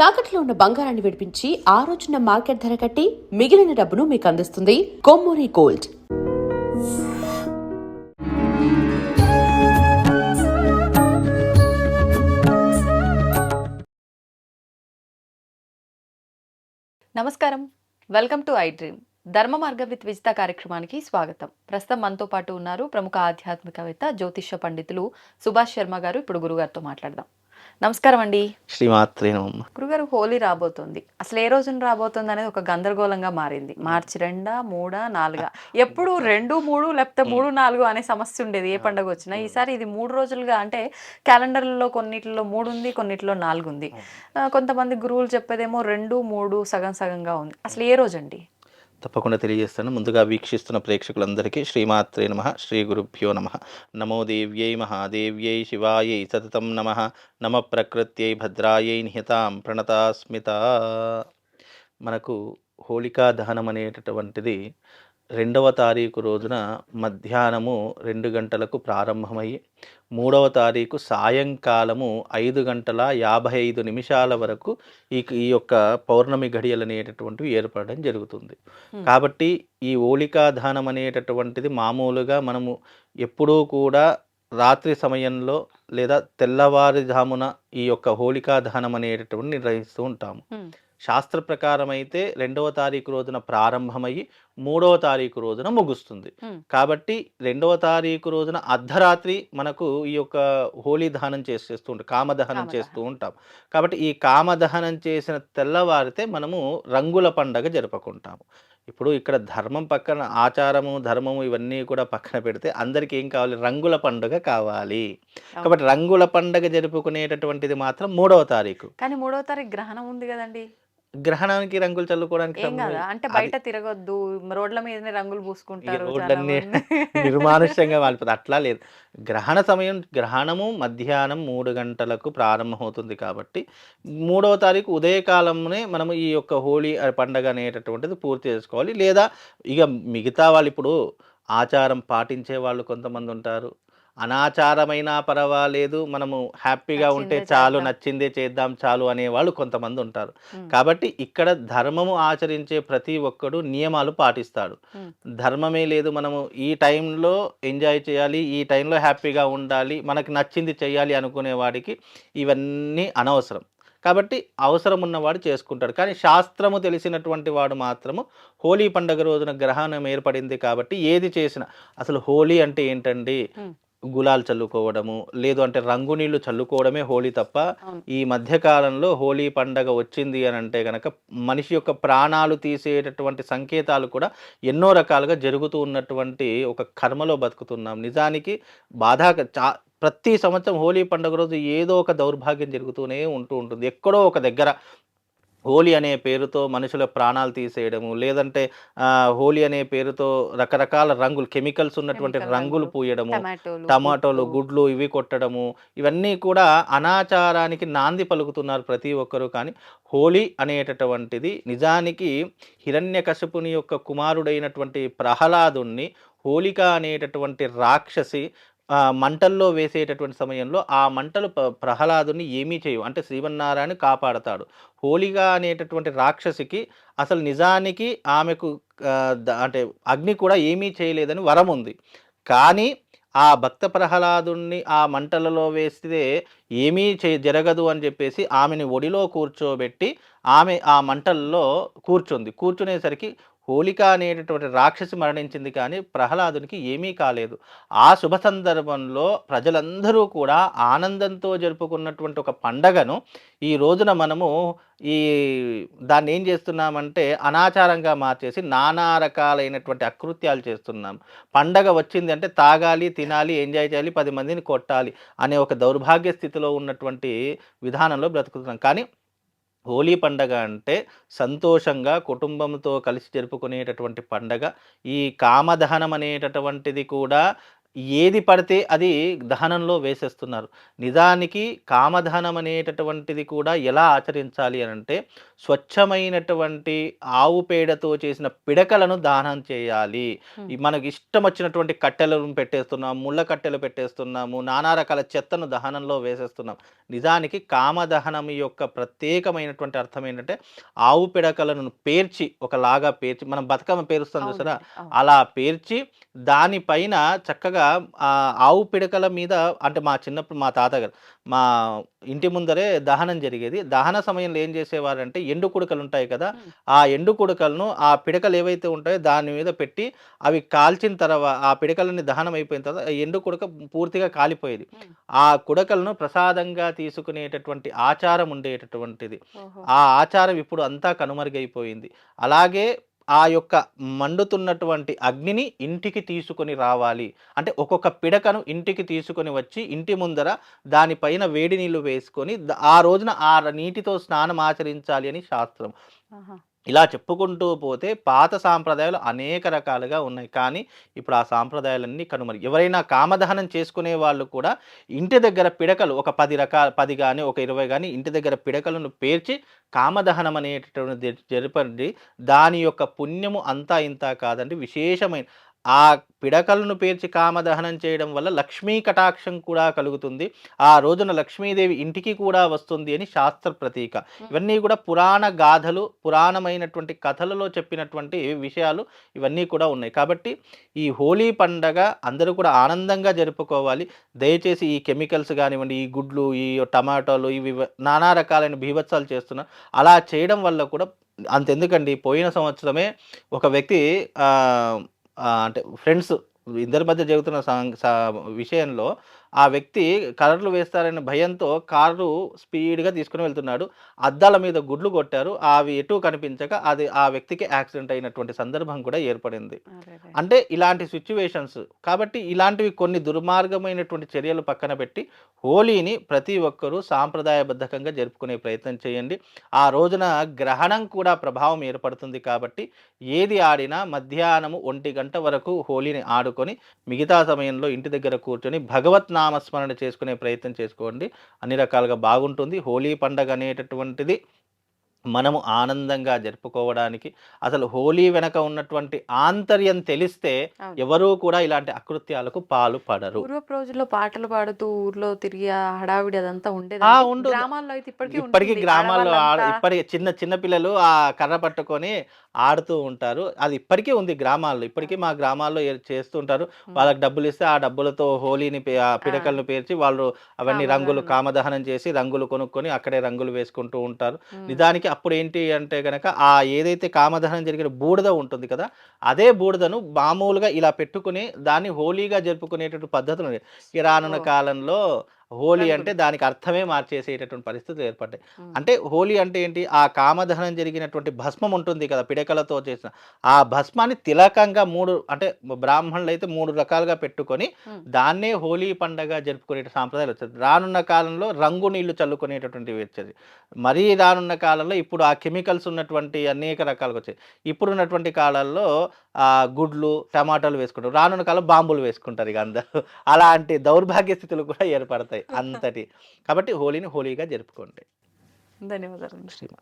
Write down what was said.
తాకట్లో ఉన్న బంగారాన్ని విడిపించి ఆ రోజున మార్కెట్ ధర కట్టి మిగిలిన డబ్బును మీకు అందిస్తుంది కొమ్మూరి గోల్డ్. నమస్కారం, వెల్కమ్ టు ఐ డ్రీమ్. ధర్మ మార్గం విత్ విజిత కార్యక్రమానికి స్వాగతం. ప్రస్తుతం మనతో పాటు ఉన్నారు ప్రముఖ ఆధ్యాత్మికవేత్త, జ్యోతిష్య పండితులు సుభాష్ శర్మ గారు. ఇప్పుడు గురుగారితో మాట్లాడదాం. నమస్కారం అండి. శ్రీమాత్రే నమః. గురుగారు, హోలీ రాబోతుంది. అసలు ఏ రోజున రాబోతుంది అనేది ఒక గందరగోళంగా మారింది. మార్చి 2, 3, 4 ఎప్పుడు 2, 3 లేకపోతే 3, 4 అనే సమస్య ఉండేది ఏ పండుగ వచ్చినా. ఈసారి ఇది 3 రోజులుగా, అంటే క్యాలెండర్లలో కొన్నిట్లో 3 ఉంది, కొన్నిట్లో 4 ఉంది. కొంతమంది గురువులు చెప్పేదేమో 2, 3 సగం సగంగా ఉంది. అసలు ఏ రోజు అండి? తప్పకుండా తెలియజేస్తాను. ముందుగా వీక్షిస్తున్న ప్రేక్షకులందరికీ శ్రీమాత్రే నమః, శ్రీ గురుభ్యో నమః. నమో దేవ్యై మహాదేవ్యై శివాయై సతతం నమః. నమ ప్రకృత్యై భద్రాయై నిహితాం ప్రణతాస్మిత. మనకు హోళికా దహనం అనేటటువంటిది 2వ తారీఖు రోజున మధ్యాహ్నము 2 గంటలకు ప్రారంభమయ్యి 3వ తారీఖు సాయంకాలము 5:55 వరకు ఈ యొక్క పౌర్ణమి ఘడియలు అనేటటువంటివి ఏర్పడడం జరుగుతుంది. కాబట్టి ఈ హోళికా దహనం అనేటటువంటిది మామూలుగా మనము ఎప్పుడూ కూడా రాత్రి సమయంలో లేదా తెల్లవారుజామున ఈ యొక్క హోళికా దహనం అనేటటువంటి నిర్వహిస్తూ ఉంటాము. శాస్త్ర ప్రకారం అయితే 2వ తారీఖు రోజున ప్రారంభమయ్యి 3వ తారీఖు రోజున ముగుస్తుంది. కాబట్టి 2వ తారీఖు రోజున అర్ధరాత్రి మనకు ఈ యొక్క హోలీ దహనం చేస్తూ ఉంటాం, కామదహనం చేస్తూ ఉంటాం. కాబట్టి ఈ కామదహనం చేసిన తెల్లవారితే మనము రంగుల పండగ జరుపుకుంటాము. ఇప్పుడు ఇక్కడ ధర్మం పక్కన ఆచారము, ధర్మము ఇవన్నీ కూడా పక్కన పెడితే అందరికీ ఏం కావాలి? రంగుల పండుగ కావాలి. కాబట్టి రంగుల పండుగ జరుపుకునేటటువంటిది మాత్రం 3వ తారీఖు. కానీ 3వ తారీఖు గ్రహణం ఉంది కదండి. గ్రహణానికి రంగులు చల్లుకోవడానికి ఏం కాదా? అంటే బయట తిరగొద్దు, రోడ్ల మీదనే రంగులు పూసుకుంటారు. రోడ్లన్నీ నిర్మానుష్యంగా మారిపోతుంది. అట్లా లేదు. గ్రహణ సమయం, గ్రహణము మధ్యాహ్నం 3 గంటలకు ప్రారంభమవుతుంది. కాబట్టి 3వ తారీఖు ఉదయకాలంలోనే మనము ఈ యొక్క హోలీ పండగ అనేటటువంటిది పూర్తి చేసుకోవాలి. లేదా ఇక మిగతా వాళ్ళు, ఇప్పుడు ఆచారం పాటించే వాళ్ళు కొంతమంది ఉంటారు. అనాచారమైనా పర్వాలేదు, మనము హ్యాపీగా ఉంటే చాలు, నచ్చిందే చేద్దాం చాలు అనేవాళ్ళు కొంతమంది ఉంటారు. కాబట్టి ఇక్కడ ధర్మము ఆచరించే ప్రతి ఒక్కడు నియమాలు పాటిస్తాడు. ధర్మమే లేదు, మనము ఈ టైంలో ఎంజాయ్ చేయాలి, ఈ టైంలో హ్యాపీగా ఉండాలి, మనకు నచ్చింది చేయాలి అనుకునే వాడికి ఇవన్నీ అనవసరం. కాబట్టి అవసరం ఉన్నవాడు చేసుకుంటాడు. కానీ శాస్త్రము తెలిసినటువంటి వాడు మాత్రము హోలీ పండుగ రోజున గ్రహణం ఏర్పడింది కాబట్టి ఏది చేసినా, అసలు హోలీ అంటే ఏంటండి? గులాల్ చల్లుకోవడము, లేదు అంటే రంగు నీళ్లు చల్లుకోవడమే హోలీ తప్ప ఈ మధ్యకాలంలో హోలీ పండగ వచ్చింది అని అంటే కనుక మనిషి యొక్క ప్రాణాలు తీసేటటువంటి సంకేతాలు కూడా ఎన్నో రకాలుగా జరుగుతూ ఉన్నటువంటి ఒక కర్మలో బతుకుతున్నాం. నిజానికి ప్రతి సంవత్సరం హోలీ పండుగ రోజు ఏదో ఒక దౌర్భాగ్యం జరుగుతూనే ఉంటుంది. ఎక్కడో ఒక దగ్గర హోలీ అనే పేరుతో మనుషుల ప్రాణాలు తీసేయడము, లేదంటే హోలీ అనే పేరుతో రకరకాల రంగులు, కెమికల్స్ ఉన్నటువంటి రంగులు పూయడము, టమాటోలు, గుడ్లు ఇవి కొట్టడము, ఇవన్నీ కూడా అనాచారానికి నాంది పలుకుతున్నారు ప్రతి ఒక్కరూ. కానీ హోలీ అనేటటువంటిది నిజానికి హిరణ్యకశిపుని యొక్క కుమారుడైనటువంటి ప్రహ్లాదుణ్ణి హోలిక అనేటటువంటి రాక్షసి మంటల్లో వేసేటటువంటి సమయంలో ఆ మంటలు ప్రహ్లాదుని ఏమీ చేయవు. అంటే శ్రీమన్నారాయణ కాపాడతాడు. హోలిక అనేటటువంటి రాక్షసికి అసలు నిజానికి ఆమెకు అంటే అగ్ని కూడా ఏమీ చేయలేదని వరం ఉంది. కానీ ఆ భక్త ప్రహ్లాదుని ఆ మంటలలో వేస్తే ఏమీ జరగదు అని చెప్పేసి ఆమెని ఒడిలో కూర్చోబెట్టి ఆమె ఆ మంటల్లో కూర్చునేసరికి హోలిక అనేటటువంటి రాక్షసి మరణించింది, కానీ ప్రహ్లాదునికి ఏమీ కాలేదు. ఆ శుభ సందర్భంలో ప్రజలందరూ కూడా ఆనందంతో జరుపుకున్నటువంటి ఒక పండగను ఈ రోజున మనము దాన్ని ఏం చేస్తున్నామంటే అనాచారంగా మార్చేసి నానా రకాలైనటువంటి అకృత్యాలు చేస్తున్నాం. పండగ వచ్చింది అంటే తాగాలి, తినాలి, ఎంజాయ్ చేయాలి, 10 మందిని కొట్టాలి అనే ఒక దౌర్భాగ్య స్థితిలో ఉన్నటువంటి విధానంలో బ్రతుకుతున్నాం. కానీ హోలీ పండగ అంటే సంతోషంగా కుటుంబంతో కలిసి జరుపుకునేటటువంటి పండగ. ఈ కామదహనం అనేటటువంటిది కూడా ఏది పడితే అది దహనంలో వేసేస్తున్నారు. నిజానికి కామదహనం అనేటటువంటిది కూడా ఎలా ఆచరించాలి అనంటే, స్వచ్ఛమైనటువంటి ఆవు పేడతో చేసిన పిడకలను దానం చేయాలి. ఈ మనకి ఇష్టం వచ్చినటువంటి కట్టెలను పెట్టేస్తున్నాం, ముళ్ళ కట్టెలు పెట్టేస్తున్నాము, నానా రకాల చెత్తను దహనంలో వేసేస్తున్నాం. నిజానికి కామదహనం యొక్క ప్రత్యేకమైనటువంటి అర్థం ఏంటంటే, ఆవు పిడకలను పేర్చి ఒకలాగా పేర్చి మనం బతుకమ్మ పేరుస్తాం చూసారా? అవునండి. అవును. అలా పేర్చి దానిపైన చక్కగా ఆవు పిడకల మీద అంటే మా చిన్నప్పుడు మా తాతగారు మా ఇంటి ముందరే దహనం జరిగేది. దహన సమయంలో ఏం చేసేవారంటే ఎండు కుడకలు ఉంటాయి కదా! హ్మ్. ఆ ఎండు కుడకలను ఆ పిడకలు ఏవైతే ఉంటాయో దాని మీద పెట్టి అవి కాల్చిన ఆ పిడకలన్నీ దహనం అయిపోయిన తర్వాత ఆ ఎండు కుడక పూర్తిగా కాలిపోయేది. హ్మ్. ఆ కుడకలను ప్రసాదంగా తీసుకునేటటువంటి ఆచారం ఉండేటటువంటిది. ఓహో! ఆ ఆచారం ఇప్పుడు అంతా కనుమరుగైపోయింది. అలాగే ఆ యొక్క మండుతున్నటువంటి అగ్నిని ఇంటికి తీసుకొని రావాలి. అంటే ఒక్కొక్క పిడకను ఇంటికి తీసుకొని వచ్చి ఇంటి ముందర దానిపైన వేడి నీళ్లు వేసుకొని ఆ రోజున ఆ నీటితో స్నానం ఆచరించాలి అని శాస్త్రం. ఆహా! ఇలా చెప్పుకుంటూ పోతే పాత సాంప్రదాయాలు అనేక రకాలుగా ఉన్నాయి. కానీ ఇప్పుడు ఆ సాంప్రదాయాలన్నీ ఎవరైనా కామదహనం చేసుకునే వాళ్ళు కూడా ఇంటి దగ్గర పిడకలు ఒక 10 గాని, ఒక 20 గాని ఇంటి దగ్గర పిడకలను పేర్చి కామదహనం అనేటటువంటిది జరపండి. దాని యొక్క పుణ్యము అంతా ఇంతా కాదండి. విశేషమైన ఆ పిడకలను పేర్చి కామదహనం చేయడం వల్ల లక్ష్మీ కటాక్షం కూడా కలుగుతుంది. ఆ రోజున లక్ష్మీదేవి ఇంటికి కూడా వస్తుంది అని శాస్త్ర ప్రతీక. ఇవన్నీ కూడా పురాణ గాథలు, పురాణమైనటువంటి కథలలో చెప్పినటువంటి విషయాలు ఇవన్నీ కూడా ఉన్నాయి. కాబట్టి ఈ హోలీ పండగ అందరూ కూడా ఆనందంగా జరుపుకోవాలి. దయచేసి ఈ కెమికల్స్ గానివ్వండి, ఈ గుడ్లు, ఈ టమాటాలు ఇవి నానా రకాలైన బీభత్సాలు చేస్తున్నారు. అలా చేయడం వల్ల కూడా అంతెందుకండి పోయిన సంవత్సరమే ఒక వ్యక్తి ఆహ్, అంటే ఫ్రెండ్స్ ఇద్దరి మధ్య జరుగుతున్న విషయంలో ఆ వ్యక్తి కలర్లు వేస్తారనే భయంతో కారు స్పీడ్‌గా తీసుకొని వెళ్తున్నాడు. అద్దాల మీద గుడ్లు కొట్టారు. అవి ఎటూ కనిపించక అది ఆ వ్యక్తికి యాక్సిడెంట్ అయినటువంటి సందర్భం కూడా ఏర్పడింది. అరెరే! అంటే ఇలాంటి సిట్యుయేషన్స్ కాబట్టి ఇలాంటివి కొన్ని దుర్మార్గమైనటువంటి చర్యలు పక్కన పెట్టి హోలీని ప్రతి ఒక్కరూ సాంప్రదాయబద్ధకంగా జరుపుకునే ప్రయత్నం చేయండి. ఆ రోజున గ్రహణం కూడా ప్రభావం ఏర్పడుతుంది కాబట్టి ఏది ఆడినా మధ్యాహ్నము 1 వరకు హోలీని ఆడుకొని మిగతా సమయంలో ఇంటి దగ్గర కూర్చొని భగవత్ నామస్మరణ చేసుకునే ప్రయత్నం చేసుకోండి. అన్ని రకాలుగా బాగుంటుంది. హోలీ పండగ అనేటటువంటిది మనము ఆనందంగా జరుపుకోవడానికి అసలు హోలీ వెనక ఉన్నటువంటి ఆంతర్యం తెలిస్తే అవును. ఎవరూ కూడా ఇలాంటి అకృత్యాలకు పాల్పడరు. పూర్వపు రోజుల్లో పాటలు పాడుతూ ఊర్లో తిరిగి ఆ హడావిడి అదంతా ఉండేదండి. ఉంటుంది. గ్రామాల్లో అయితే ఇప్పటికీ ఇప్పటికి ఉంటుంది. గ్రామాల్లో ఆడవాళ్ళంతా ఇప్పటికి చిన్న చిన్న పిల్లలు ఆ కర్ర పట్టుకొని ఆడుతూ ఉంటారు. అది ఇప్పటికీ ఉంది గ్రామాల్లో. ఇప్పటికీ మా గ్రామాల్లో చేస్తుంటారు. హ్మ్. వాళ్ళకి డబ్బులిస్తే ఆ డబ్బులతో హోలీని ఆ ఆ! పిడకలను పేర్చి వాళ్ళు అవన్నీ రంగులు కామదహనం. కామదహనం చేసి రంగులు కొనుక్కొని అక్కడే రంగులు వేసుకుంటూ ఉంటారు. హ్మ్. నిజానికి అప్పుడేంటి అంటే గనక ఆ ఏదైతే కామదహనం జరిగిన బూడిద ఉంటుంది కదా! అదే బూడిదను మామూలుగా ఇలా పెట్టుకొని దాన్ని హోలీగా జరుపుకునేటటువంటి పద్ధతులున్నాయి. ఈ రానున్న ఓహ్! కాలంలో హోలీ అంటే రంగులు. దానికి అర్థమే మార్చేసేటటువంటి పరిస్థితులు ఏర్పడ్డాయి. హ్మ్. అంటే హోలీ అంటే ఏంటి? ఆ కామదహనం జరిగినటువంటి భస్మం ఉంటుంది కదా! పిడకలతో చేసిన. ఆ భస్మాన్ని తిలకంగా 3 అంటే బ్రాహ్మణులైతే 3 రకాలుగా పెట్టుకొని హ్మ్. దాన్నే హోలీ పండగ జరుపుకునే సాంప్రదాయాలు వచ్చేది. రానున్న కాలంలో రంగు నీళ్లు చల్లుకునేటటువంటివి వచ్చేది. మరీ రానున్న కాలంలో ఇప్పుడు ఆ కెమికల్స్ ఉన్నటువంటి అనేక రకాలుగా వచ్చాయి. ఇప్పుడున్నటువంటి కాలాల్లో గుడ్లు, టమాటాలు వేసుకుంటారు. రానున్న కాలం బాంబులు వేసుకుంటారు ఇగ అందరూ. అలాంటి దౌర్భాగ్య స్థితులు కూడా ఏర్పడతాయి. కాబట్టి హోలీని హోలీగా జరుపుకోండి. ధన్యవాదాలండి. శ్రీమ